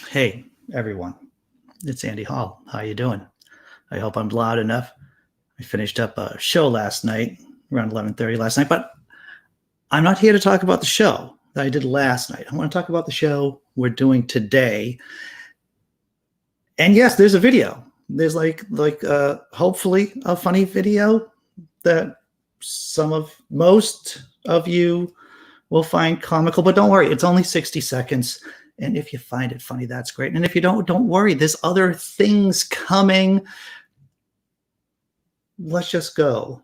Hey, everyone. It's Andy Hall. How you doing? I hope I'm loud enough. I finished up a show last night, around 11:30 last night, but I'm not here to talk about the show that I did last night. I want to talk about the show we're doing today. And yes, there's a video. There's hopefully a funny video that most of you will find comical, but don't worry, it's only 60 seconds. And if you find it funny, that's great. And if you don't worry, there's other things coming. Let's just go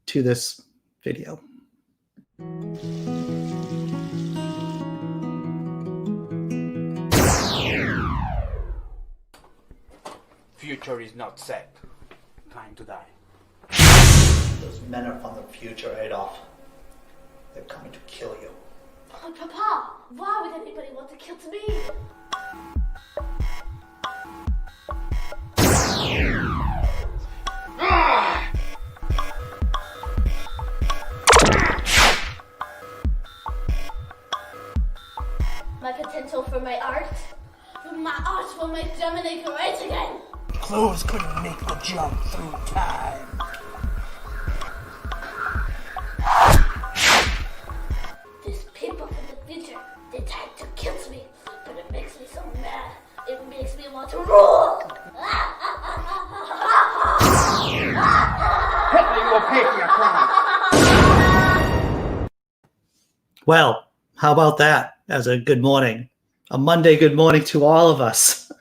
to this video. Future is not set. Time to die. Those men are from the future, Adolf. They're coming to kill you. Oh, Papa, why would anybody want to kill me? My potential for my art? My art will make Germany great again! Clothes couldn't make the jump through time. These people from the future, they tried to kill me, but it makes me so mad. It makes me want to rule! Hitler, you will pay for your crime. Well, how about that as a good morning? A Monday good morning to all of us.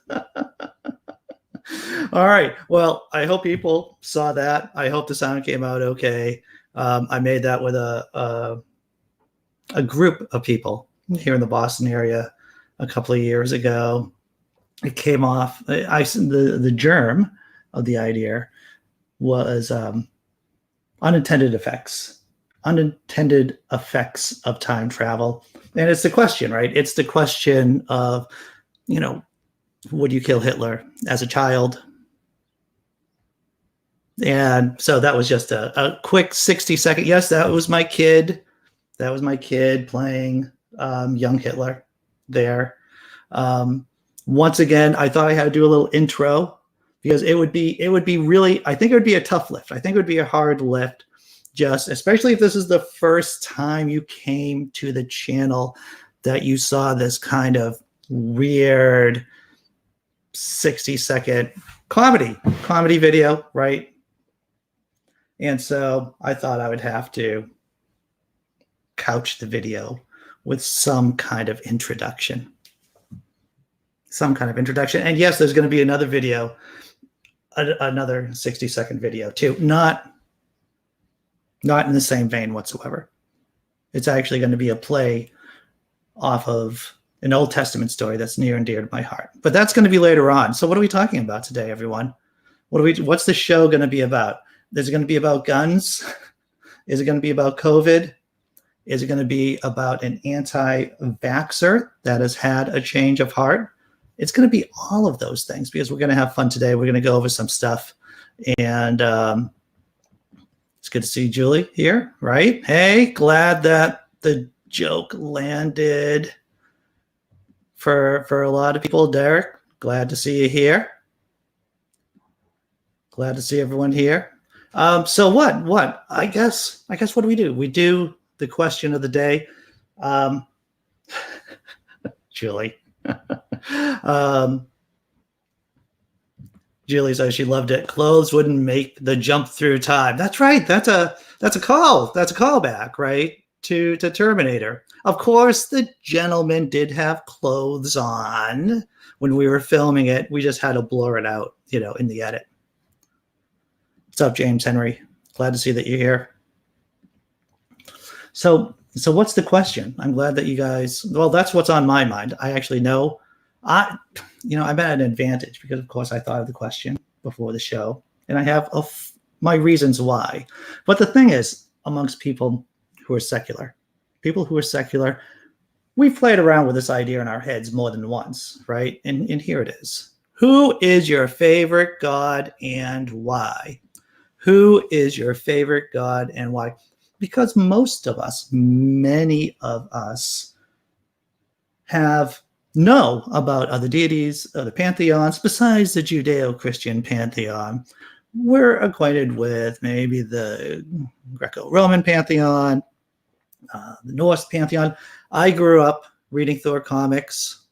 All right. Well, I hope people saw that. I hope the sound came out okay. I made that with a group of people here in the Boston area a couple of years ago. It came off. The germ of the idea was unintended effects of time travel. And it's the question, right? It's the question of, would you kill Hitler as a child? And so that was just a quick 60-second. Yes, that was my kid. That was my kid playing young Hitler there. Once again, I thought I had to do a little intro because it would be really, I think it would be a tough lift. I think it would be a hard lift, especially if this is the first time you came to the channel that you saw this kind of weird 60-second comedy video, right? And so I thought I would have to couch the video with some kind of introduction. And yes, there's going to be another video, another 60-second video too. Not in the same vein whatsoever. It's actually going to be a play off of an Old Testament story that's near and dear to my heart. But that's going to be later on. So what are we talking about today, everyone? What's the show going to be about? Is it going to be about guns? Is it going to be about COVID? Is it going to be about an anti-vaxxer that has had a change of heart? It's going to be all of those things because we're going to have fun today. We're going to go over some stuff. And it's good to see Julie here, right? Hey, glad that the joke landed for a lot of people. Derek, glad to see you here. Glad to see everyone here. So what? I guess what do? We do the question of the day. Julie. Julie says she loved it. Clothes wouldn't make the jump through time. That's right. That's a call. That's a callback, right? To Terminator. Of course, the gentleman did have clothes on when we were filming it. We just had to blur it out, in the edit. What's up, James Henry? Glad to see that you're here. So what's the question? I'm glad that you guys, well, that's what's on my mind. I actually know. I'm at an advantage because, of course, I thought of the question before the show, and I have my reasons why. But the thing is, amongst people who are secular, we've played around with this idea in our heads more than once, right? And here it is. Who is your favorite God and why? Who is your favorite God and why? Because many of us, know about other deities, other pantheons, besides the Judeo-Christian pantheon. We're acquainted with maybe the Greco-Roman pantheon, the Norse pantheon. I grew up reading Thor comics.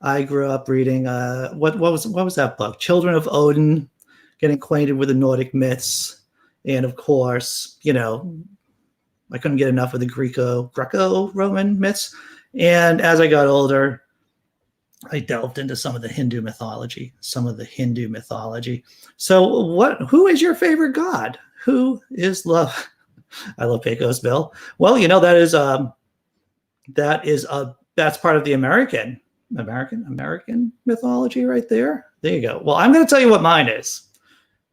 I grew up reading what was that book? Children of Odin, getting acquainted with the Nordic myths, and of course, I couldn't get enough of the Greco-Roman myths. And as I got older, I delved into some of the Hindu mythology. So who is your favorite god? Who is love? I love Pecos Bill. Well, that's part of the American mythology right there. There you go. Well, I'm going to tell you what mine is.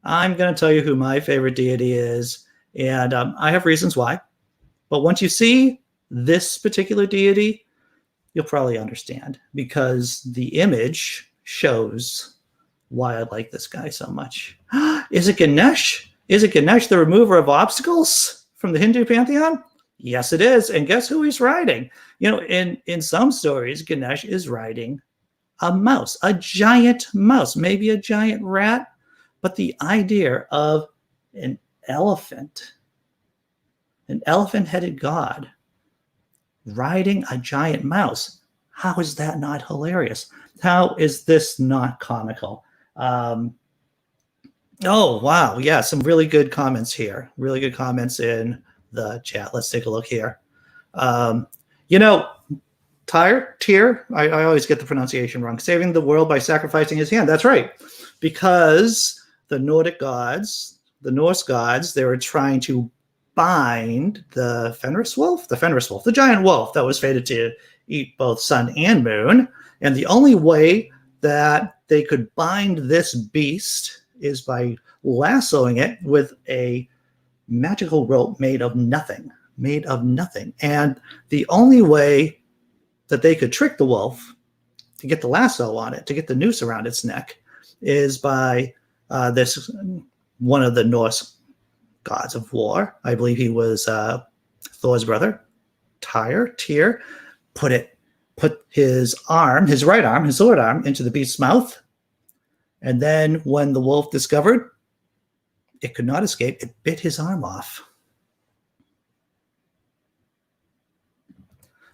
I'm going to tell you who my favorite deity is. And I have reasons why. But once you see this particular deity, you'll probably understand, because the image shows why I like this guy so much. Is it Ganesh? Is it Ganesh, the remover of obstacles from the Hindu pantheon? Yes, it is. And guess who he's riding? In some stories, Ganesh is riding a mouse, a giant mouse, maybe a giant rat. But the idea of an elephant-headed god riding a giant mouse, how is that not hilarious? How is this not comical? Oh, wow. Yeah, some really good comments here. Really good comments in the chat. Let's take a look here. Tyr, I always get the pronunciation wrong. Saving the world by sacrificing his hand. That's right. Because the Nordic gods, the Norse gods, they were trying to bind the Fenris wolf, the giant wolf that was fated to eat both sun and moon. And the only way that they could bind this beast is by lassoing it with a magical rope made of nothing. And the only way that they could trick the wolf to get the lasso on it, to get the noose around its neck, is by one of the Norse gods of war. I believe he was Thor's brother, Tyr, put his right arm, his sword arm, into the beast's mouth. And then when the wolf discovered it could not escape, it bit his arm off.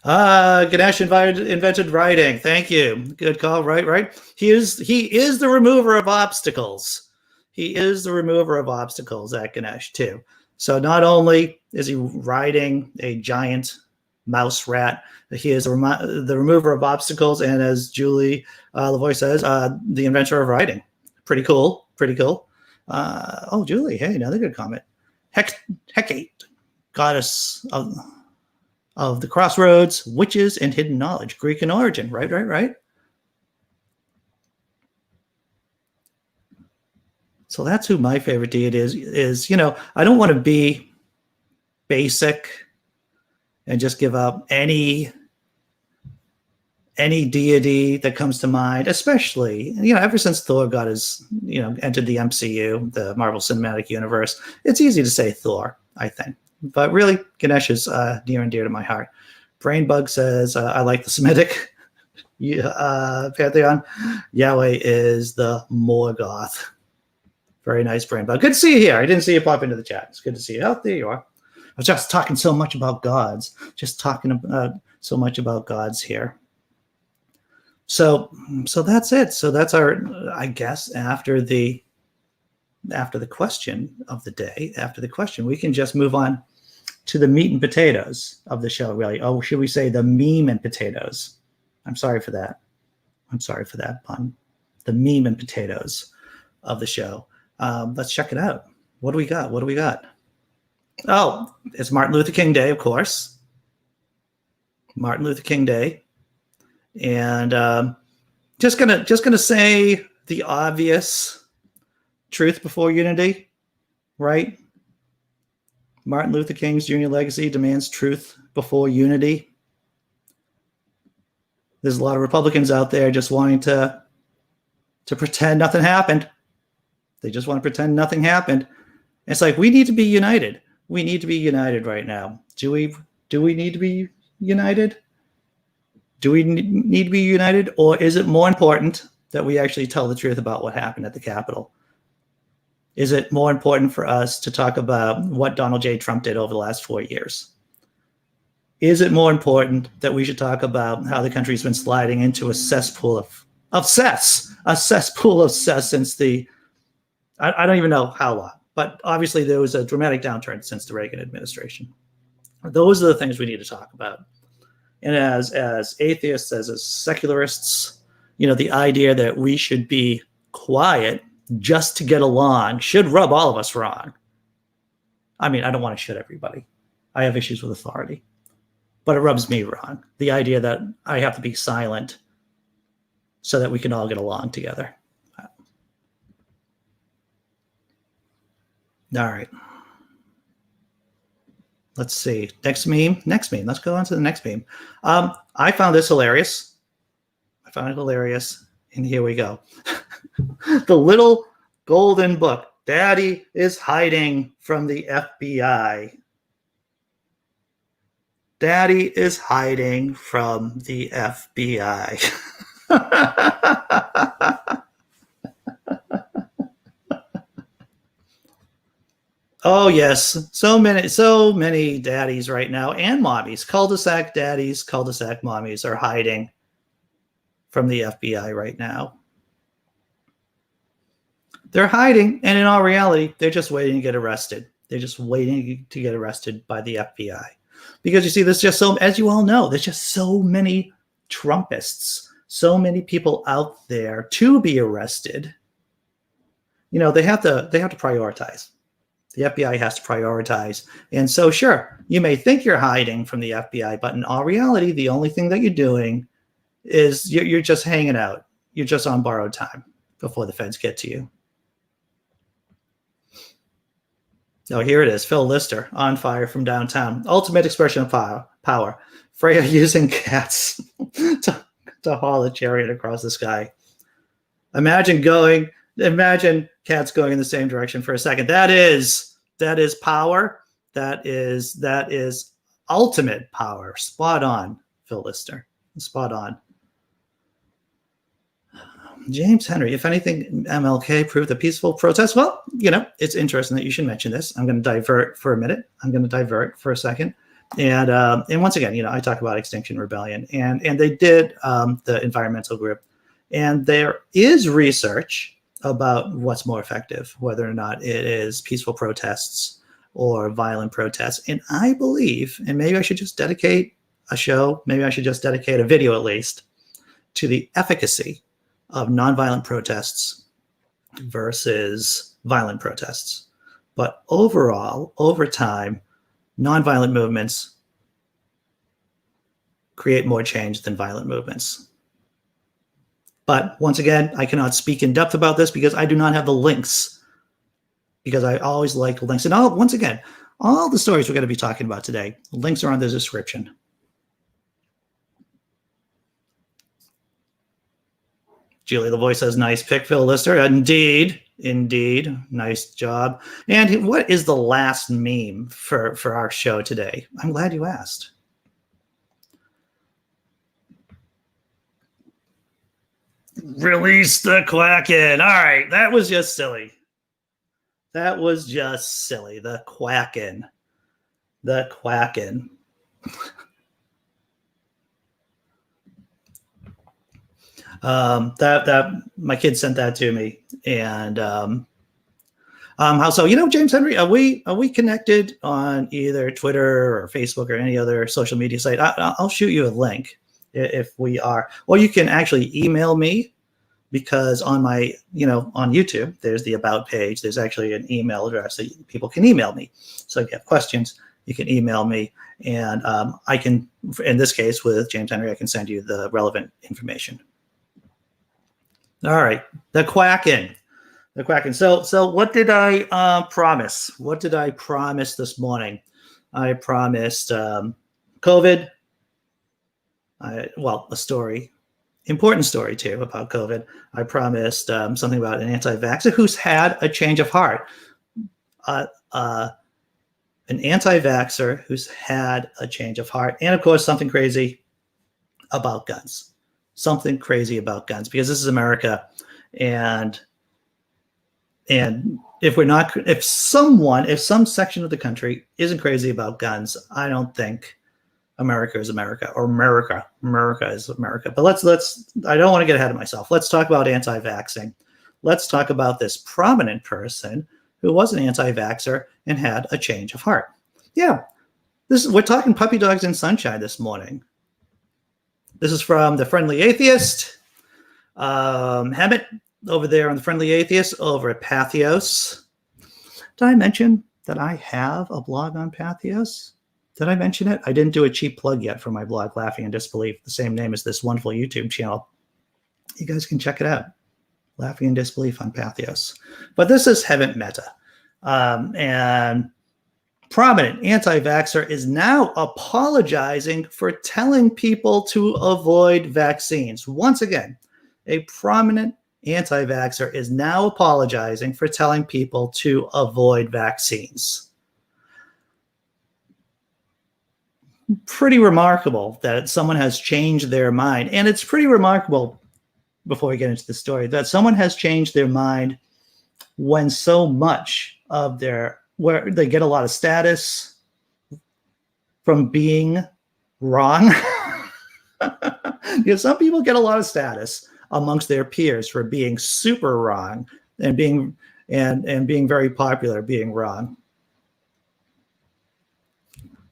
Ganesh invented writing. Thank you. Good call. Right. He is the remover of obstacles. He is the remover of obstacles at Ganesh too. So not only is he riding a giant mouse rat, he is the remover of obstacles, and as Julie Lavoie says, the inventor of writing. Pretty cool. Julie, hey, another good comment. Hecate, goddess of the crossroads, witches, and hidden knowledge. Greek in origin. Right. So that's who my favorite deity is. I don't want to be basic and just give up any deity that comes to mind, especially, ever since Thor got his, entered the MCU, the Marvel Cinematic Universe. It's easy to say Thor, I think. But really, Ganesh is near and dear to my heart. Brainbug says, I like the Semitic pantheon. Yahweh is the Morgoth. Very nice, Brainbug. Good to see you here. I didn't see you pop into the chat. It's good to see you. Oh, there you are. I was just talking so much about gods. So much about gods here. So that's it. So that's our, I guess, after the question of the day, we can just move on to the meat and potatoes of the show, really. Oh, should we say the meme and potatoes? I'm sorry for that pun. The meme and potatoes of the show. Let's check it out. What do we got? Oh, it's Martin Luther King Day, of course. Martin Luther King Day. And just gonna say the obvious: truth before unity, right? Martin Luther King's Jr. legacy demands truth before unity. There's a lot of Republicans out there just wanting to pretend nothing happened. They just want to pretend nothing happened. It's like, we need to be united. We need to be united right now. Do we need to be united? Do we need to be united, or is it more important that we actually tell the truth about what happened at the Capitol? Is it more important for us to talk about what Donald J. Trump did over the last 4 years? Is it more important that we should talk about how the country's been sliding into a cesspool of cess since the, I don't even know how long, but obviously there was a dramatic downturn since the Reagan administration. Those are the things we need to talk about. And as atheists, as secularists, the idea that we should be quiet just to get along should rub all of us wrong. I mean, I don't want to shit everybody. I have issues with authority, but it rubs me wrong. The idea that I have to be silent so that we can all get along together. All right. Let's see. Next meme. Let's go on to the next meme. I found this hilarious. And here we go. The little golden book. Daddy is hiding from the FBI. Daddy is hiding from the FBI. Oh yes, so many daddies right now, and mommies, cul-de-sac daddies, cul-de-sac mommies are hiding from the FBI right now. They're hiding, and in all reality, they're just waiting to get arrested. They're just waiting to get arrested by the FBI. Because you see, there's just as you all know, there's just so many Trumpists, so many people out there to be arrested. They have to prioritize. The FBI has to prioritize. And so, sure, you may think you're hiding from the FBI, but in all reality, the only thing that you're doing is you're just hanging out. You're just on borrowed time before the feds get to you. Oh, here it is. Phil Lister, on fire from downtown. Ultimate expression of power. Freya using cats to haul a chariot across the sky. Imagine cats going in the same direction for a second. That is power. That is ultimate power. Spot on, Phil Lister. Spot on. James Henry, if anything, MLK proved a peaceful protest. Well, it's interesting that you should mention this. I'm going to divert for a minute. I'm going to divert for a second. And once again, I talk about Extinction Rebellion, and they did the environmental group. And there is research about what's more effective, whether or not it is peaceful protests or violent protests. And I believe, and maybe I should just dedicate a show, maybe I should just dedicate a video at least, to the efficacy of nonviolent protests versus violent protests. But overall, over time, nonviolent movements create more change than violent movements. But once again, I cannot speak in depth about this because I do not have the links, because I always like links. And once again, all the stories we're going to be talking about today, links are on the description. Julie the Voice says, nice pick, Phil Lister. Indeed. Nice job. And what is the last meme for our show today? I'm glad you asked. Release the Quacken. All right, that was just silly. The Quacken. That my kid sent that to me, and James Henry, are we connected on either Twitter or Facebook or any other social media site? I'll shoot you a link if we are, or you can actually email me, because on my on YouTube there's the about page. There's actually an email address that people can email me. So if you have questions, you can email me, and I can, in this case with James Henry, I can send you the relevant information. All right, the Quacken. So what did I promise? What did I promise this morning? I promised COVID. A story, important story too about COVID. I promised something about an anti-vaxxer who's had a change of heart. An anti-vaxxer who's had a change of heart, and of course something crazy about guns. Something crazy about guns, because this is America, and if some section of the country isn't crazy about guns, I don't think America is America, or America is America. But let's I don't want to get ahead of myself. Let's talk about anti-vaxxing. Let's talk about this prominent person who was an anti-vaxxer and had a change of heart. Yeah, we're talking puppy dogs and sunshine this morning. This is from the Friendly Atheist, Hammett, over there on the Friendly Atheist over at Patheos. Did I mention that I have a blog on Patheos? Did I mention it? I didn't do a cheap plug yet for my blog, Laughing in Disbelief, the same name as this wonderful YouTube channel. You guys can check it out. Laughing in Disbelief on Patheos. But this is Heaven Meta. And prominent anti-vaxxer is now apologizing for telling people to avoid vaccines. Once again, a prominent anti-vaxxer is now apologizing for telling people to avoid vaccines. Pretty remarkable that someone has changed their mind. And it's pretty remarkable, before we get into the story, that someone has changed their mind when so much of where they get a lot of status from being wrong. Because some people get a lot of status amongst their peers for being super wrong and being very popular being wrong.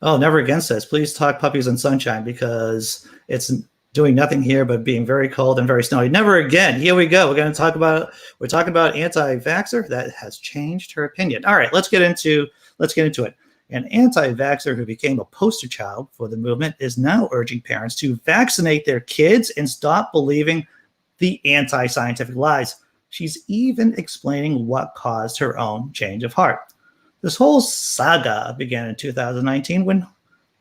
Oh, Never Again says, please talk puppies and sunshine, because it's doing nothing here but being very cold and very snowy. Never again. Here we go. We're talking about anti-vaxxer that has changed her opinion. All right, let's get into it. An anti-vaxxer who became a poster child for the movement is now urging parents to vaccinate their kids and stop believing the anti-scientific lies. She's even explaining what caused her own change of heart. This whole saga began in 2019 when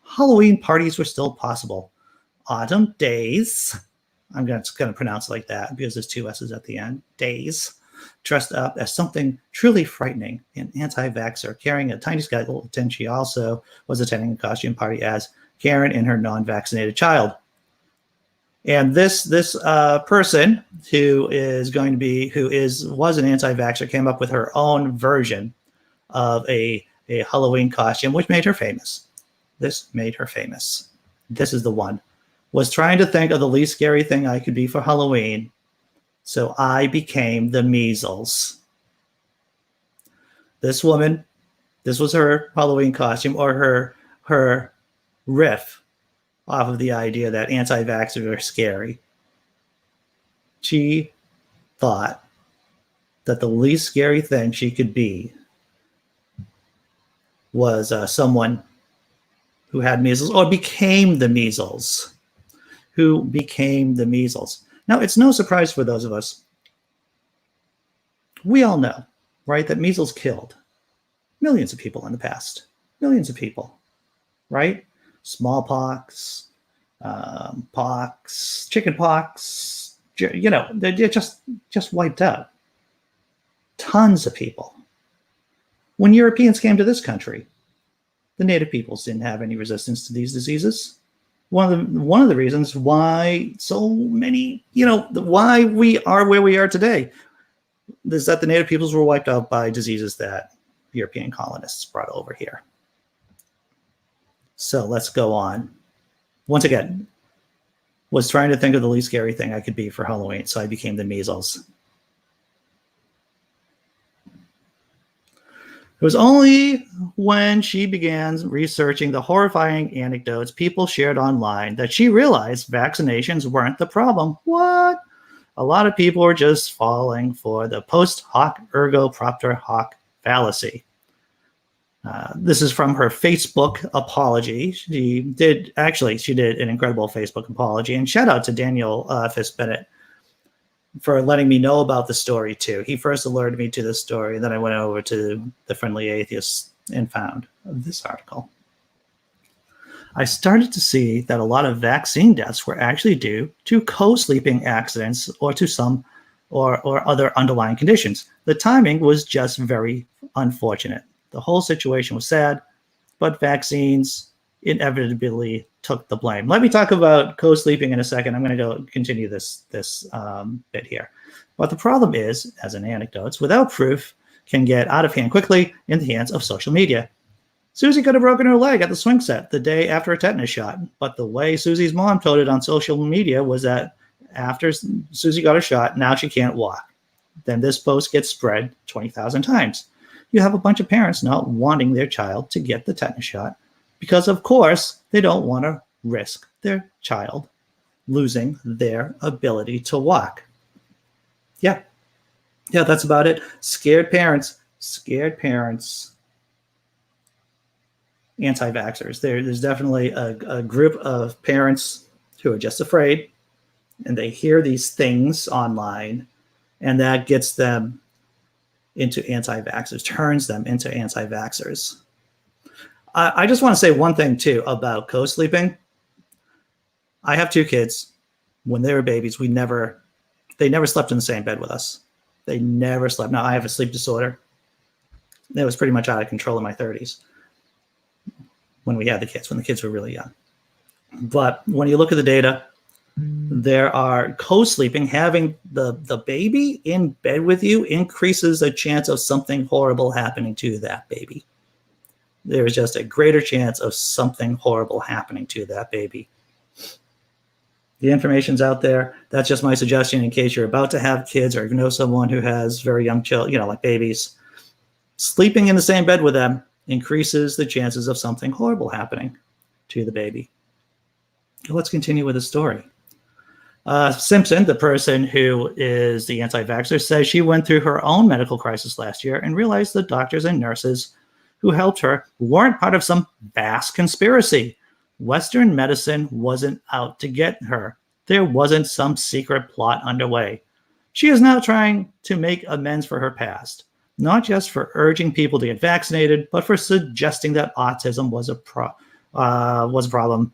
Halloween parties were still possible. Autumn days, I'm going to pronounce it like that because there's two S's at the end, days, dressed up as something truly frightening, an anti-vaxxer carrying a tiny skeleton. She also was attending a costume party as Karen and her non-vaccinated child. And this person who was an anti-vaxxer came up with her own version of a Halloween costume, which made her famous. This made her famous. This is the one. Was trying to think of the least scary thing I could be for Halloween, so I became the measles. This woman, this was her Halloween costume, or her riff off of the idea that anti-vaxxers are scary. She thought that the least scary thing she could be was someone who had measles or became the measles. Who became the measles. Now, it's no surprise for those of us. We all know, right, that measles killed millions of people in the past. Millions of people, right? Smallpox, pox, chickenpox, they're just wiped out. Tons of people. When Europeans came to this country, the native peoples didn't have any resistance to these diseases. One of the reasons why so many, why we are where we are today is that the native peoples were wiped out by diseases that European colonists brought over here. So let's go on. Once again, was trying to think of the least scary thing I could be for Halloween, so I became the measles. It was only when she began researching the horrifying anecdotes people shared online that she realized vaccinations weren't the problem. What? A lot of people were just falling for the post hoc ergo propter hoc fallacy. This is from her Facebook apology. She did an incredible Facebook apology, and shout out to Daniel Fisk-Bennett for letting me know about the story too. He first alerted me to this story, and then I went over to the Friendly Atheist and found this article. I started to see that a lot of vaccine deaths were actually due to co-sleeping accidents or to some or other underlying conditions. The timing was just very unfortunate. The whole situation was sad, but vaccines inevitably took the blame. Let me talk about co-sleeping in a second. I'm going to go continue this bit here. But the problem is, as an anecdote, without proof, can get out of hand quickly in the hands of social media. Susie could have broken her leg at the swing set the day after a tetanus shot, but the way Susie's mom told it on social media was that after Susie got a shot, now she can't walk. Then this post gets spread 20,000 times. You have a bunch of parents not wanting their child to get the tetanus shot because, of course, they don't want to risk their child losing their ability to walk. Yeah, that's about it. Scared parents, anti-vaxxers. There's definitely a group of parents who are just afraid, and they hear these things online, and that gets them into anti-vaxxers, turns them into anti-vaxxers. I just want to say one thing, too, about co-sleeping. I have 2 kids. When they were babies, they never slept in the same bed with us. They never slept. Now, I have a sleep disorder. It was pretty much out of control in my 30s. When we had the kids were really young. But when you look at the data, there are co-sleeping, having the baby in bed with you increases the chance of something horrible happening to that baby. There is just a greater chance of something horrible happening to that baby. The information's out there. That's just my suggestion in case you're about to have kids or know someone who has very young children, like babies. Sleeping in the same bed with them increases the chances of something horrible happening to the baby. Let's continue with the story. Simpson, the person who is the anti-vaxxer, says she went through her own medical crisis last year and realized the doctors and nurses who helped her weren't part of some vast conspiracy. Western medicine wasn't out to get her. There wasn't some secret plot underway. She is now trying to make amends for her past, not just for urging people to get vaccinated, but for suggesting that autism was a problem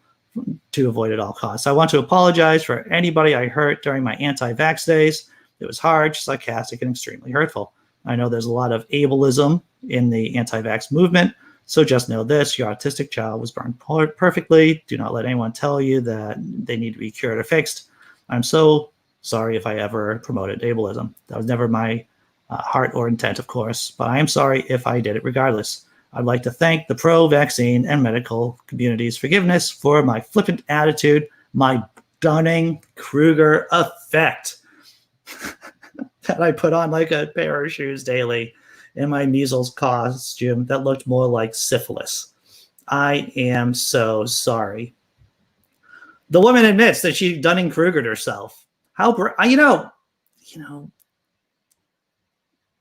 to avoid at all costs. I want to apologize for anybody I hurt during my anti-vax days. It was hard, sarcastic, and extremely hurtful. I know there's a lot of ableism in the anti-vax movement, so just know this: your autistic child was born perfectly. Do not let anyone tell you that they need to be cured or fixed. I'm so sorry if I ever promoted ableism. That was never my heart or intent, of course, but I am sorry if I did it regardless. I'd like to thank the pro-vaccine and medical community's forgiveness for my flippant attitude, my Dunning-Kruger effect that I put on like a pair of shoes daily in my measles costume that looked more like syphilis. I am so sorry. The woman admits that she Dunning-Krugered herself. How,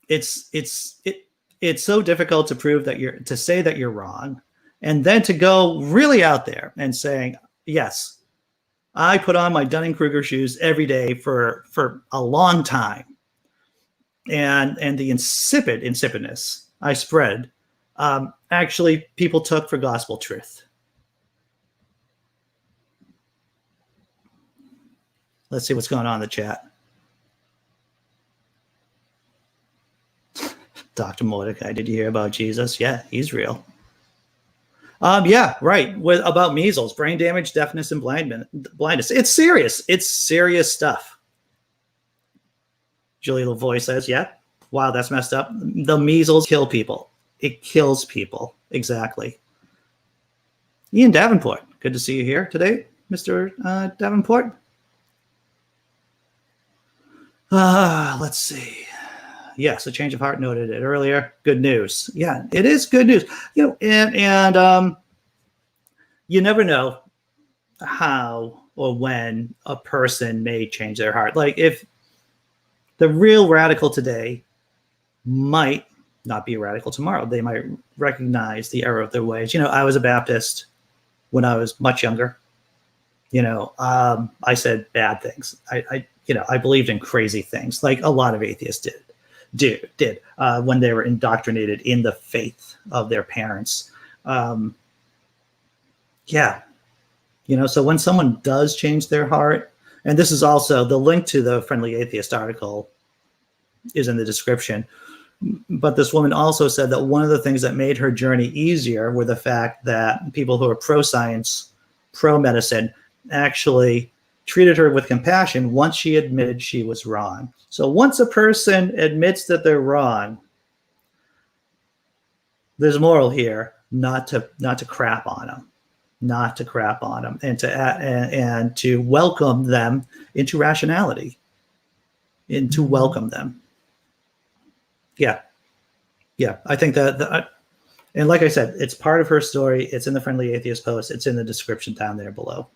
it's so difficult to prove that to say that you're wrong, and then to go really out there and saying, yes, I put on my Dunning-Kruger shoes every day for a long time. And the insipidness I spread, actually people took for gospel truth. Let's see what's going on in the chat. Dr. Mordecai, did you hear about Jesus? Yeah, he's real. Yeah, right. About measles, brain damage, deafness, and blindness. It's serious. It's serious stuff. Julie Lavoie says, yeah, wow, that's messed up. The measles kill people. It kills people. Exactly. Ian Davenport, good to see you here today, Mr. Davenport. Let's see. Yes, a change of heart, noted it earlier. Good news. Yeah, it is good news. And you never know how or when a person may change their heart. Like if the real radical today might not be a radical tomorrow. They might recognize the error of their ways. I was a Baptist when I was much younger. I said bad things. I believed in crazy things, like a lot of atheists did when they were indoctrinated in the faith of their parents. So when someone does change their heart, and this is also the link to the Friendly Atheist article is in the description. But this woman also said that one of the things that made her journey easier were the fact that people who are pro-science, pro-medicine, actually treated her with compassion once she admitted she was wrong. So once a person admits that they're wrong, there's moral here not to crap on them, and to welcome them into rationality, and to welcome them. Yeah, I think that, and like I said, it's part of her story. It's in the Friendly Atheist post. It's in the description down there below.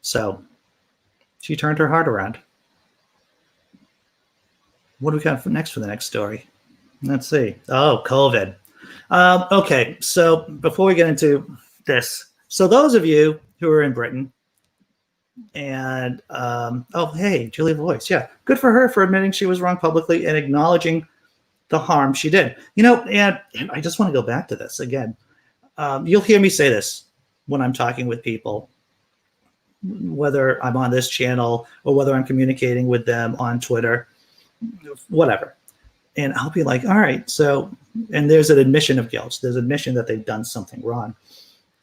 So she turned her heart around. What do we got for next for the next story? Let's see. Oh, COVID. Okay, so before we get into this, so those of you who are in Britain, and oh, hey, Julia Voice. Yeah, good for her for admitting she was wrong publicly and acknowledging the harm she did. You know, and I just want to go back to this again. You'll hear me say this when I'm talking with people, whether I'm on this channel or whether I'm communicating with them on Twitter, whatever. And I'll be like, all right, so, and there's an admission of guilt. There's admission that they've done something wrong.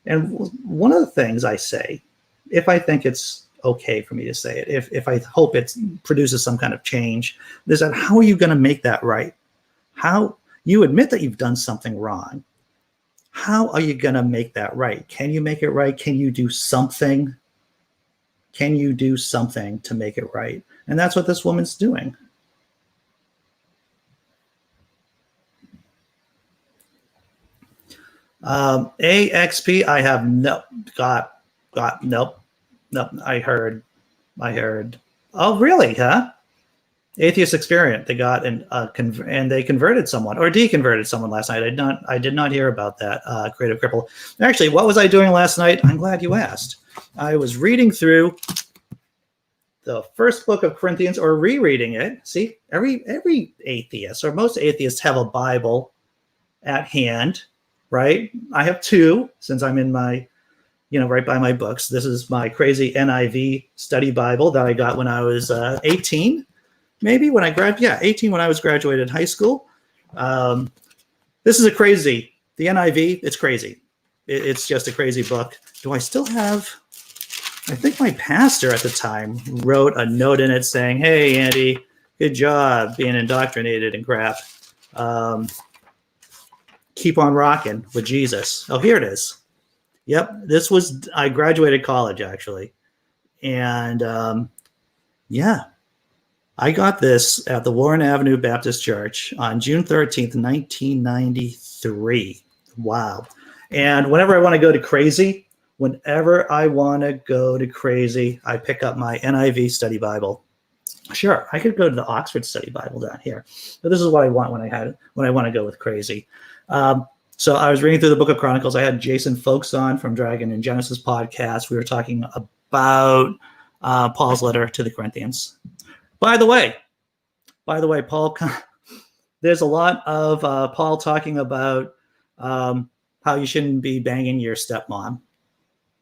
And one of the things I say, if I think it's okay for me to say it, if I hope it produces some kind of change, is that how are you going to make that right? How you admit that you've done something wrong. How are you going to make that right? Can you make it right? Can you do something? Can you do something to make it right? And that's what this woman's doing. AXP, I have nope. I heard. Oh, really? Huh? Atheist Experience. They got and they converted someone or deconverted someone last night. I did not hear about that. Creative Cripple. Actually, what was I doing last night? I'm glad you asked. I was reading through the first book of Corinthians, or rereading it. See, every atheist, or most atheists, have a Bible at hand, right? I have two, since I'm in my, right by my books. This is my crazy NIV study Bible that I got when I was 18, maybe when I 18 when I was graduated high school. This is the NIV. It's crazy. It's just a crazy book. Do I still have? I think my pastor at the time wrote a note in it saying, "Hey, Andy, good job being indoctrinated and crap. Keep on rocking with Jesus." Oh, here it is. Yep, I graduated college, actually. And I got this at the Warren Avenue Baptist Church on June 13th, 1993. Wow. And whenever I want to go to crazy, I pick up my NIV study Bible. Sure, I could go to the Oxford Study Bible down here, but this is what I want when I want to go with crazy. So I was reading through the Book of Chronicles. I had Jason Folks on from Dragon and Genesis podcast. We were talking about Paul's letter to the Corinthians. By the way, Paul, there's a lot of Paul talking about how you shouldn't be banging your stepmom.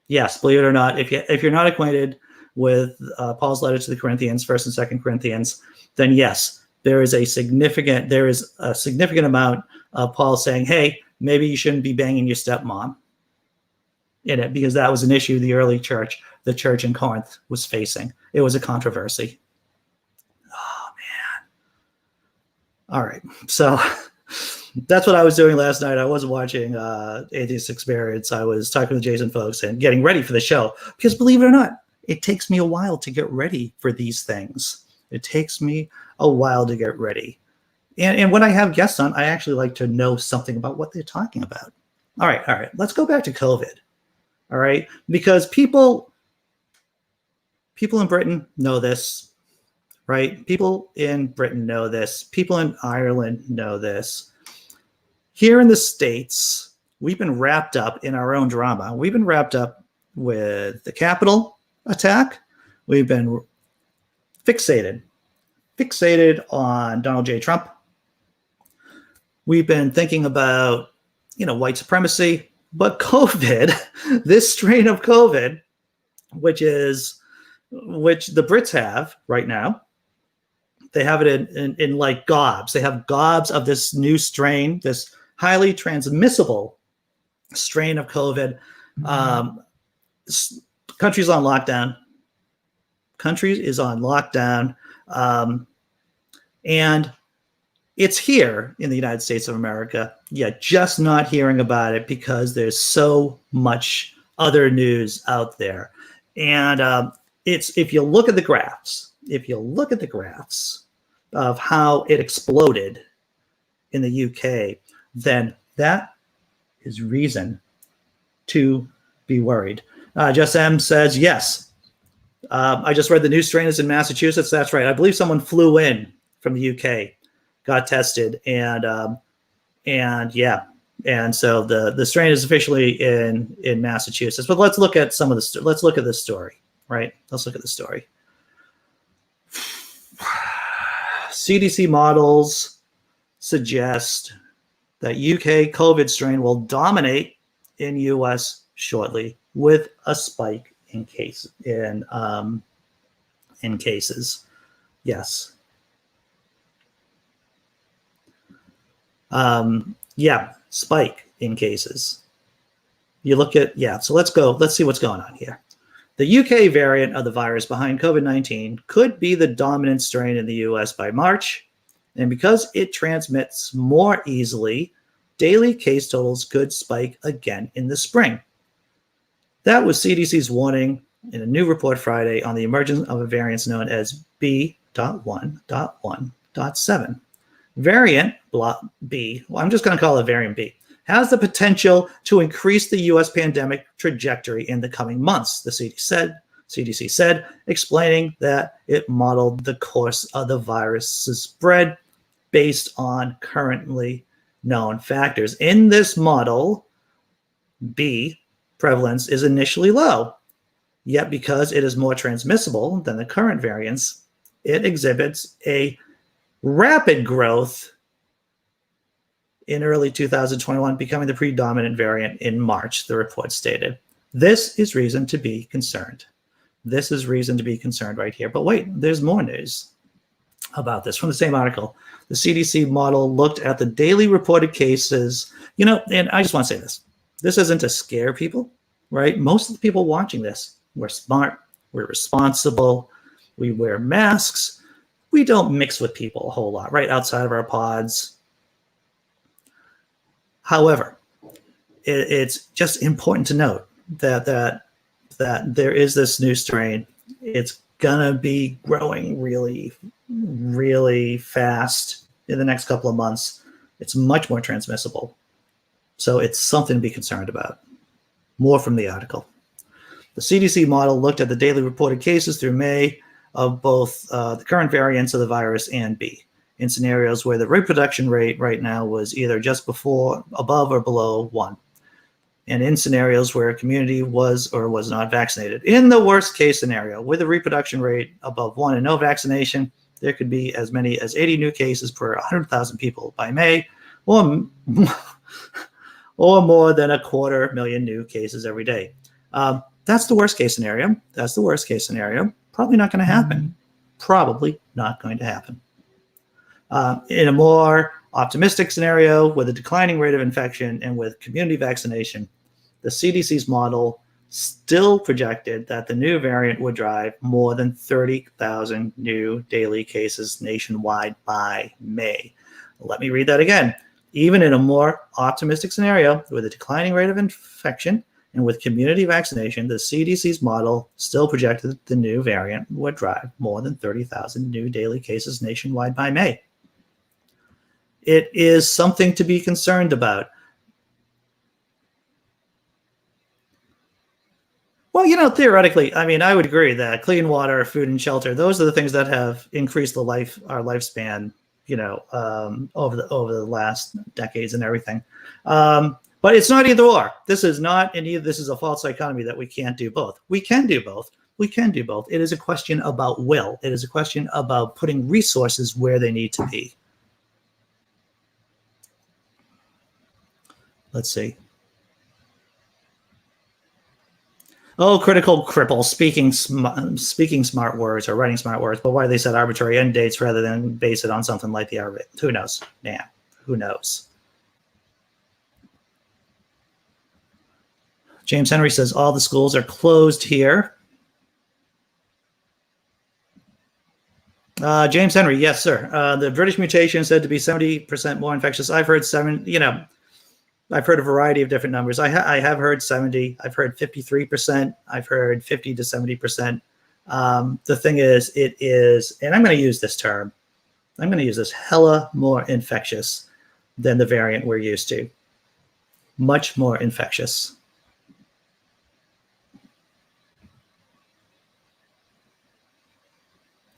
Yes, believe it or not, if you're not acquainted with Paul's letter to the Corinthians, 1st and 2nd Corinthians, then yes, there is a significant amount of Paul saying, hey, maybe you shouldn't be banging your stepmom in it, because that was an issue the early church, the church in Corinth, was facing. It was a controversy. Oh, man. All right. So that's what I was doing last night. I wasn't watching Atheist Experience. I was talking with Jason Folks and getting ready for the show, because believe it or not, it takes me a while to get ready for these things. It takes me a while to get ready. And when I have guests on, I actually like to know something about what they're talking about. All right. Let's go back to COVID. All right. Because people in Britain know this, right? People in Britain know this. People in Ireland know this. Here in the States, we've been wrapped up in our own drama. We've been wrapped up with the Capitol attack. We've been fixated on Donald J. Trump. We've been thinking about, white supremacy, but COVID, this strain of COVID, which the Brits have right now, They have it in like gobs. They have gobs of this new strain, this highly transmissible strain of COVID. Countries on lockdown. Countries is on lockdown. And it's here in the United States of America. Yeah, just not hearing about it because there's so much other news out there. And if you look at the graphs, of how it exploded in the UK, then that is reason to be worried. Jess M says, yes. I just read the new strain is in Massachusetts. That's right. I believe someone flew in from the UK, got tested, and yeah. And so the strain is officially in Massachusetts. But let's look at let's look at this story, right? Let's look at the story. CDC models suggest that UK COVID strain will dominate in US shortly, with a spike in cases. Yes. Spike in cases. You look at, so let's see what's going on here. The UK variant of the virus behind COVID-19 could be the dominant strain in the US by March. And because it transmits more easily, daily case totals could spike again in the spring. That was CDC's warning in a new report Friday on the emergence of a variant known as B.1.1.7. Variant B, I'm just going to call it variant B, has the potential to increase the U.S. pandemic trajectory in the coming months, the CDC said, explaining that it modeled the course of the virus's spread based on currently known factors. In this model, B prevalence is initially low, yet because it is more transmissible than the current variants, it exhibits a rapid growth in early 2021, becoming the predominant variant in March, the report stated. This is reason to be concerned. This is reason to be concerned right here. But wait, there's more news about this from the same article. The CDC model looked at the daily reported cases, and I just want to say this. This isn't to scare people, right? Most of the people watching this, we're smart, we're responsible, we wear masks, we don't mix with people a whole lot, right? Outside of our pods. However, it's just important to note that there is this new strain. It's gonna be growing really, really fast in the next couple of months. It's much more transmissible. So it's something to be concerned about. More from the article. The CDC model looked at the daily reported cases through May of both the current variants of the virus and B, in scenarios where the reproduction rate right now was either just above or below 1, and in scenarios where a community was or was not vaccinated. In the worst case scenario, with a reproduction rate above 1 and no vaccination, there could be as many as 80 new cases per 100,000 people by May, or more than 250,000 new cases every day. That's the worst case scenario. Probably not going to happen. In a more optimistic scenario, with a declining rate of infection and with community vaccination, the CDC's model still projected that the new variant would drive more than 30,000 new daily cases nationwide by May. Let me read that again. Even in a more optimistic scenario, with a declining rate of infection and with community vaccination, the CDC's model still projected that the new variant would drive more than 30,000 new daily cases nationwide by May. It is something to be concerned about. Well, theoretically, I would agree that clean water, food, and shelter, those are the things that have increased our lifespan, over the last decades and everything. But it's not either or. This is a false dichotomy that we can't do both. We can do both. It is a question about will. It is a question about putting resources where they need to be. Let's see. Oh, critical cripple, speaking smart words or writing smart words, but why they set arbitrary end dates rather than base it on something like the R? Who knows? Man, who knows? James Henry says all the schools are closed here. James Henry, yes, sir. The British mutation is said to be 70% more infectious. I've heard I've heard a variety of different numbers. I have heard 70. I've heard 53%. I've heard 50 to 70%. The thing is, it is, and I'm going to use this term. I'm going to use this hella more infectious than the variant we're used to. Much more infectious.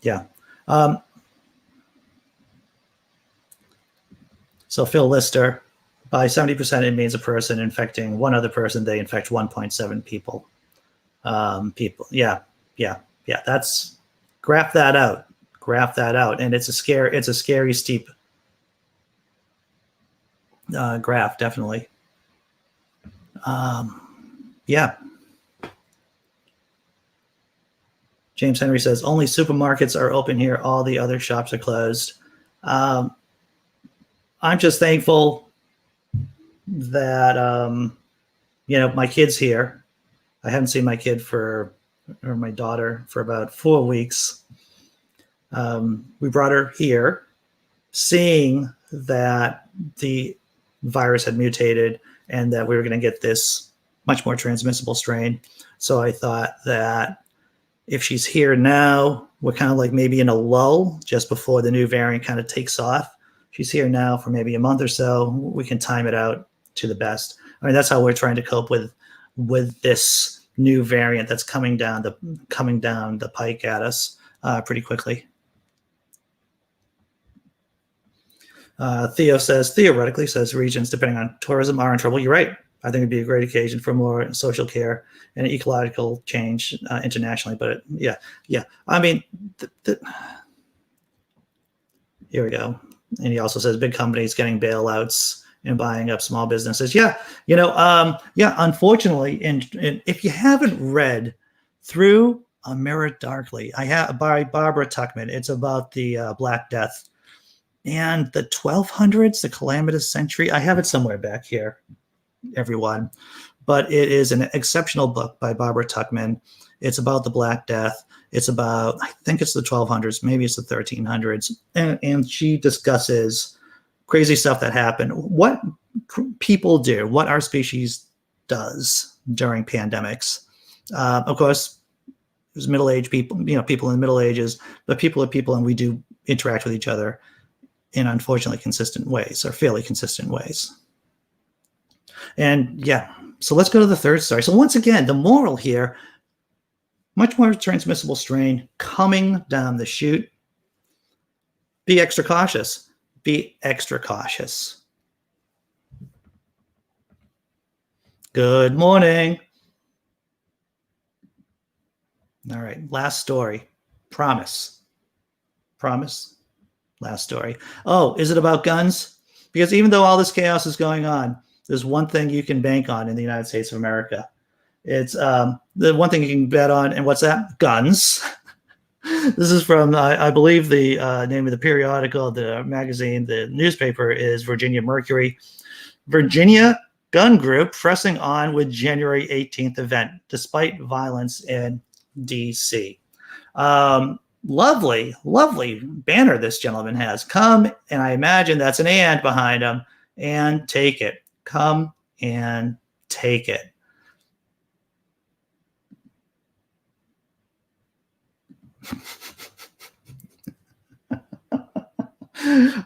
Yeah. So Phil Lister, by 70%, it means a person infecting one other person. They infect 1.7 people. Yeah. That's graph that out. And it's a scary steep graph, definitely. Yeah. James Henry says only supermarkets are open here. All the other shops are closed. I'm just thankful that my kid's here. I haven't seen my kid or my daughter for about 4 weeks. We brought her here, seeing that the virus had mutated and that we were going to get this much more transmissible strain. So I thought that if she's here now, we're kind of like maybe in a lull just before the new variant kind of takes off. She's here now for maybe a month or so. We can time it out to the best. I mean, that's how we're trying to cope with this new variant that's coming down the pike at us pretty quickly. Theoretically says regions depending on tourism are in trouble. You're right. I think it'd be a great occasion for more social care and ecological change internationally. But yeah. I mean, here we go. And he also says big companies getting bailouts and buying up small businesses. Yeah. Unfortunately, and if you haven't read Through a Mirror Darkly, by Barbara Tuchman, it's about the Black Death and the 1200s, the calamitous century. I have it somewhere back here, everyone. But it is an exceptional book by Barbara Tuchman. It's about the Black Death. It's about, I think it's the 1200s, maybe it's the 1300s. And she discusses crazy stuff that happened, what people do, what our species does during pandemics. Of course, there's middle-aged people, people in the Middle Ages, but people are people, and we do interact with each other in unfortunately consistent ways, or fairly consistent ways. And yeah, so let's go to the third story. So once again, the moral here, much more transmissible strain coming down the chute. Be extra cautious. Be extra cautious. Good morning. All right, last story. Promise. Last story. Oh, is it about guns? Because even though all this chaos is going on, there's one thing you can bank on in the United States of America. It's the one thing you can bet on, and what's that? Guns. This is from, I believe the name of the periodical, the magazine, the newspaper is Virginia Mercury. Virginia gun group pressing on with January 18th event, despite violence in D.C. Lovely banner this gentleman has. Come, and I imagine that's an and behind him, and take it. Come and take it.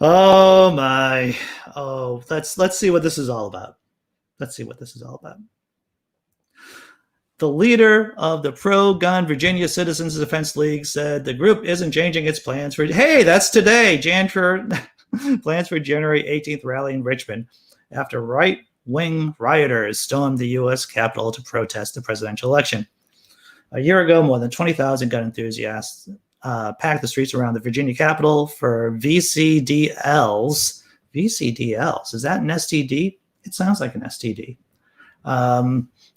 Oh my. Oh, let's see what this is all about. The leader of the pro-gun Virginia Citizens Defense League said the group isn't changing its plans for, hey, that's today, plans for January 18th rally in Richmond after right-wing rioters stormed the U.S. Capitol to protest the presidential election. A year ago, more than 20,000 gun enthusiasts packed the streets around the Virginia Capitol for VCDLs. VCDLs, is that an STD? It sounds like an STD.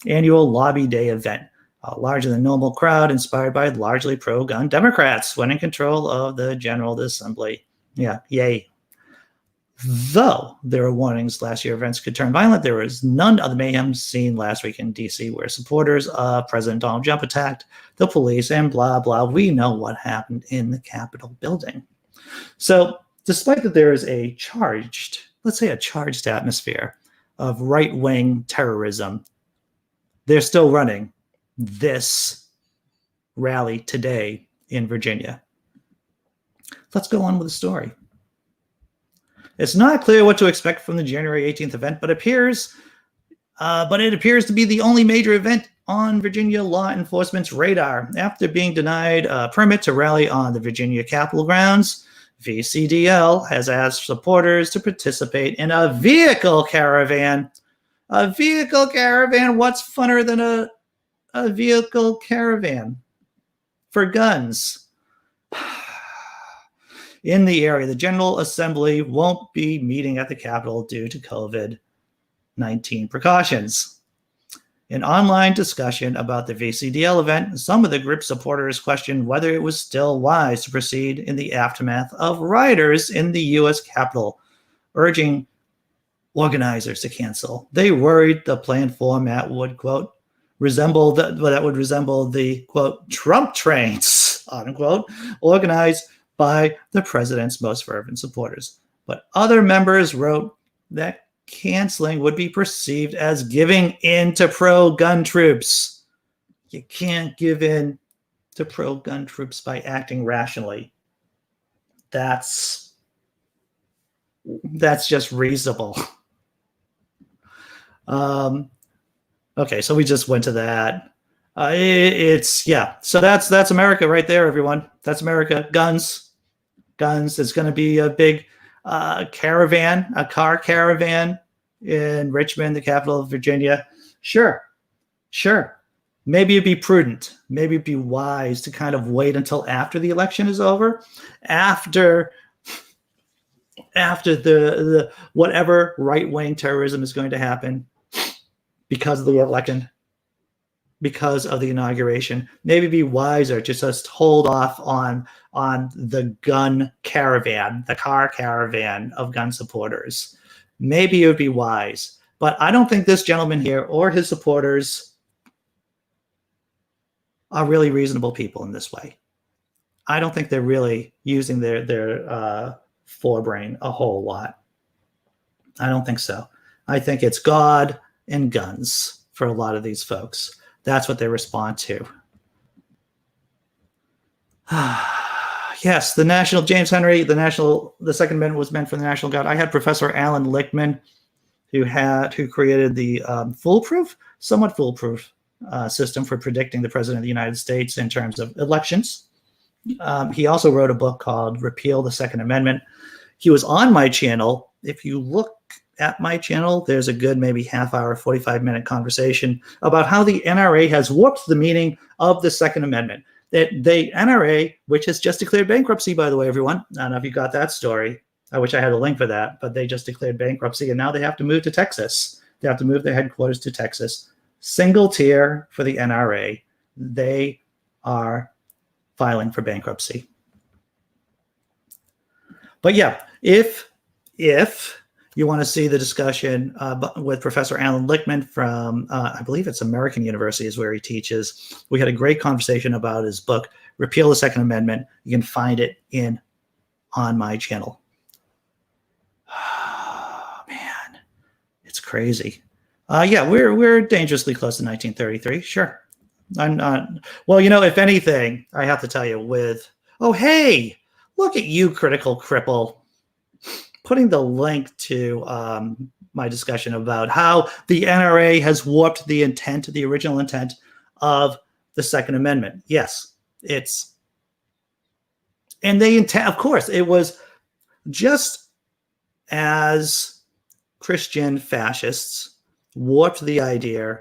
Annual Lobby Day event. A larger than normal crowd inspired by largely pro-gun Democrats when in control of the General Assembly. Yeah, yay. Though there were warnings last year events could turn violent, there was none of the mayhem seen last week in D.C., where supporters of President Donald Trump attacked the police and blah, blah. We know what happened in the Capitol building. So despite that there is a charged, let's say a charged atmosphere of right-wing terrorism, they're still running this rally today in Virginia. Let's go on with the story. It's not clear what to expect from the January 18th event, but it appears to be the only major event on Virginia law enforcement's radar. After being denied a permit to rally on the Virginia Capitol grounds, VCDL has asked supporters to participate in a vehicle caravan. A vehicle caravan? What's funner than a vehicle caravan? For guns. In the area, the General Assembly won't be meeting at the Capitol due to COVID-19 precautions. In online discussion about the VCDL event, some of the group's supporters questioned whether it was still wise to proceed in the aftermath of rioters in the U.S. Capitol, urging organizers to cancel. They worried the planned format would, quote, resemble the, quote, Trump trains, unquote, organized by the president's most fervent supporters. But other members wrote that canceling would be perceived as giving in to pro-gun troops. You can't give in to pro-gun troops by acting rationally. That's just reasonable. Okay, so we just went to that. So that's America right there, everyone. That's America. Guns. There's going to be a big car caravan in Richmond, the capital of Virginia. Sure. Maybe it'd be prudent. Maybe it'd be wise to kind of wait until after the election is over, after the whatever right-wing terrorism is going to happen because of the election, because of the inauguration. Maybe be wiser to just hold off on the gun caravan, the car caravan of gun supporters. Maybe it would be wise. But I don't think this gentleman here or his supporters are really reasonable people in this way. I don't think they're really using their forebrain a whole lot. I don't think so. I think it's God and guns for a lot of these folks. That's what they respond to. Yes, the National James Henry, the Second Amendment was meant for the National Guard. I had Professor Alan Lichtman, who created the somewhat foolproof system for predicting the president of the United States in terms of elections. He also wrote a book called Repeal the Second Amendment. He was on my channel. If you look at my channel, there's a good maybe half hour, 45-minute conversation about how the NRA has warped the meaning of the Second Amendment. The NRA, which has just declared bankruptcy, by the way, everyone. I don't know if you got that story. I wish I had a link for that, but they just declared bankruptcy, and now they have to move to Texas. They have to move their headquarters to Texas. Single tier for the NRA. They are filing for bankruptcy. But yeah, if you want to see the discussion with Professor Alan Lichtman from, I believe it's American University is where he teaches. We had a great conversation about his book, Repeal the Second Amendment. You can find it on my channel. Oh, man, it's crazy. Yeah, we're dangerously close to 1933. Sure. I'm not. Well, if anything, I have to tell you hey, look at you, Critical Cripple, putting the link to my discussion about how the NRA has warped the original intent of the Second Amendment. Yes, and they intend, of course, it was just as Christian fascists warped the idea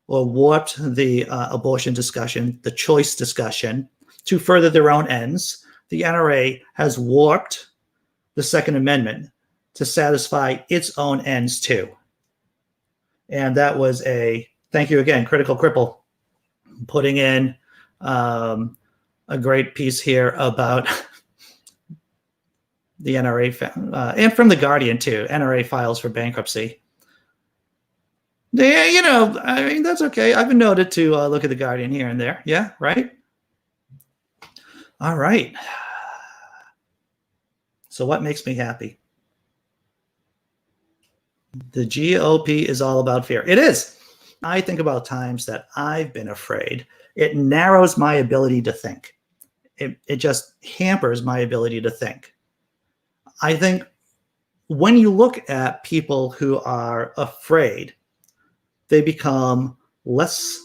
or warped the abortion discussion, the choice discussion, to further their own ends. The NRA has warped the Second Amendment to satisfy its own ends too. And that was thank you again, Critical Cripple. putting in a great piece here about the NRA, and from The Guardian too, NRA files for bankruptcy. Yeah, I mean, that's okay. I've been noted to look at The Guardian here and there. Yeah, right? All right. So what makes me happy? The GOP is all about fear. It is. I think about times that I've been afraid. It narrows my ability to think. It just hampers my ability to think. I think when you look at people who are afraid, they become less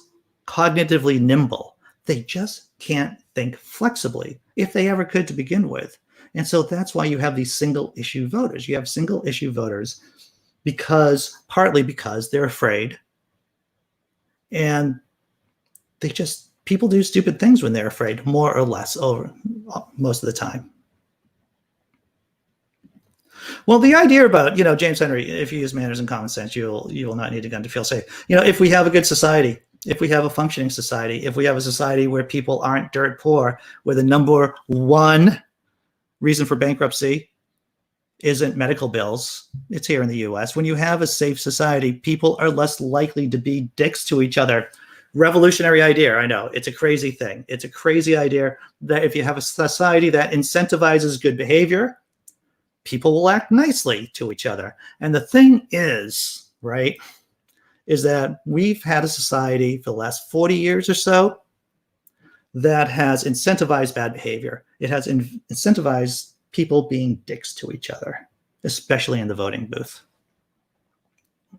cognitively nimble. They just can't think flexibly, if they ever could to begin with. And so that's why you have these single issue voters. You have single issue voters partly because they're afraid. And people do stupid things when they're afraid, more or less, over most of the time. Well, the idea about, James Henry, if you use manners and common sense, you will not need a gun to feel safe. If we have a good society, if we have a functioning society, if we have a society where people aren't dirt poor, where the number one reason for bankruptcy isn't medical bills, it's here in the US. When you have a safe society, people are less likely to be dicks to each other. Revolutionary idea, I know. It's a crazy thing. It's a crazy idea that if you have a society that incentivizes good behavior, people will act nicely to each other. And the thing is, right, is that we've had a society for the last 40 years or so that has incentivized bad behavior. It has incentivized people being dicks to each other, especially in the voting booth.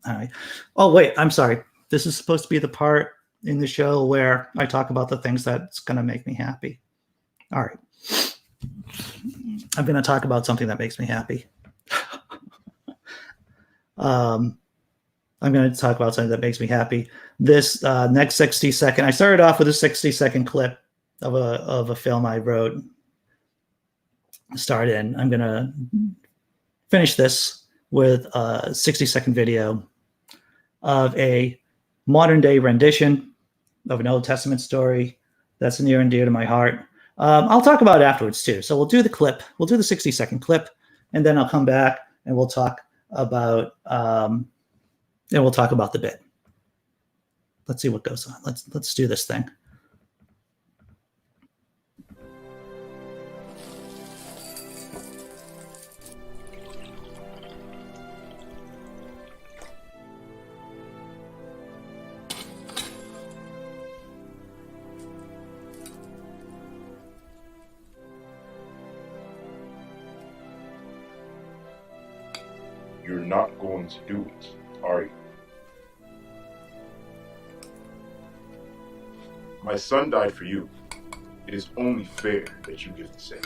All right. Oh, wait, I'm sorry. This is supposed to be the part in the show where I talk about the things that's going to make me happy. All right. I'm going to talk about something that makes me happy. I'm going to talk about something that makes me happy. This next 60 second, I started off with a 60-second clip of a film I wrote. I'm going to finish this with a 60-second video of a modern day rendition of an Old Testament story that's near and dear to my heart. I'll talk about it afterwards too. So we'll do the clip. We'll do the 60-second clip, and then I'll come back and we'll talk about the bit. Let's see what goes on. Let's do this thing. You're not going to do it, are you? My son died for you. It is only fair that you give the same.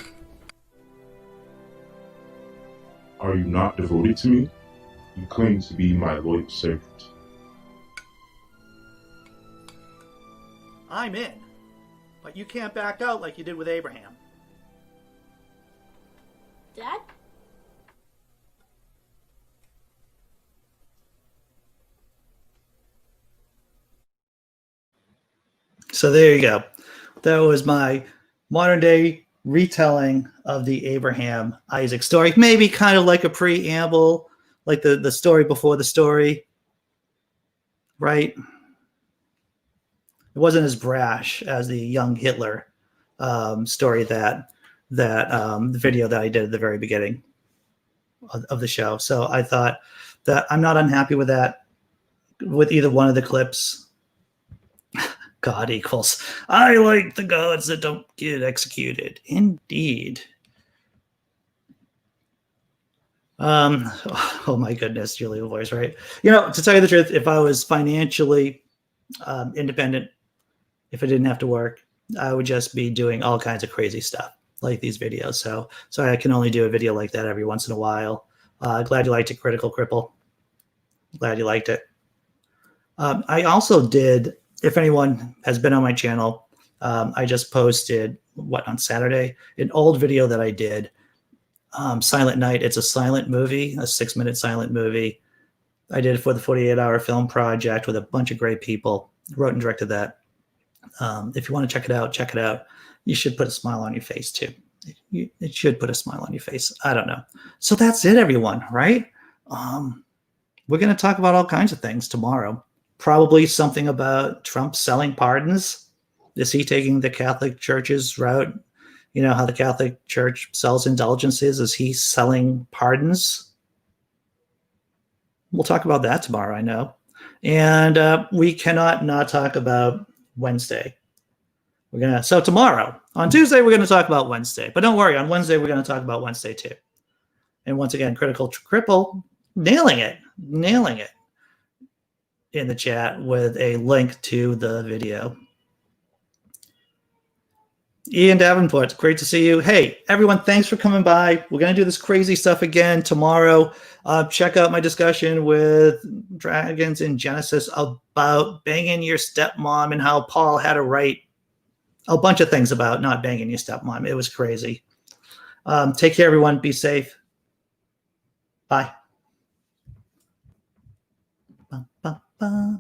Are you not devoted to me? You claim to be my loyal servant. I'm in, but you can't back out like you did with Abraham. Dad? So there you go. That was my modern day retelling of the Abraham Isaac story. Maybe kind of like a preamble, like the story before the story, right? It wasn't as brash as the young Hitler story that the video that I did at the very beginning of the show. So I thought that I'm not unhappy with that, with either one of the clips. God equals, I like the gods that don't get executed. Indeed. Oh my goodness, Julia voice, right? To tell you the truth, if I was financially independent, if I didn't have to work, I would just be doing all kinds of crazy stuff like these videos. So I can only do a video like that every once in a while. Glad you liked it, Critical Cripple. Glad you liked it. I also did, if anyone has been on my channel, I just posted, on Saturday, an old video that I did, Silent Night. It's a silent movie, a 6-minute silent movie. I did it for the 48-hour film project with a bunch of great people. Wrote and directed that. If you want to check it out, check it out. You should put a smile on your face too. It should put a smile on your face. I don't know. So that's it, everyone, right? We're going to talk about all kinds of things tomorrow. Probably something about Trump selling pardons. Is he taking the Catholic Church's route? You know how the Catholic Church sells indulgences? Is he selling pardons? We'll talk about that tomorrow, I know. And we cannot not talk about Wednesday. So tomorrow, on Tuesday, we're going to talk about Wednesday. But don't worry, on Wednesday, we're going to talk about Wednesday too. And once again, Critical Cripple, nailing it in the chat with a link to the video. Ian Davenport, great to see you. Hey, everyone, thanks for coming by. We're going to do this crazy stuff again tomorrow. Check out my discussion with Dragons in Genesis about banging your stepmom and how Paul had to write a bunch of things about not banging your stepmom. It was crazy. Take care, everyone. Be safe. Bye. Ba, ba, ba.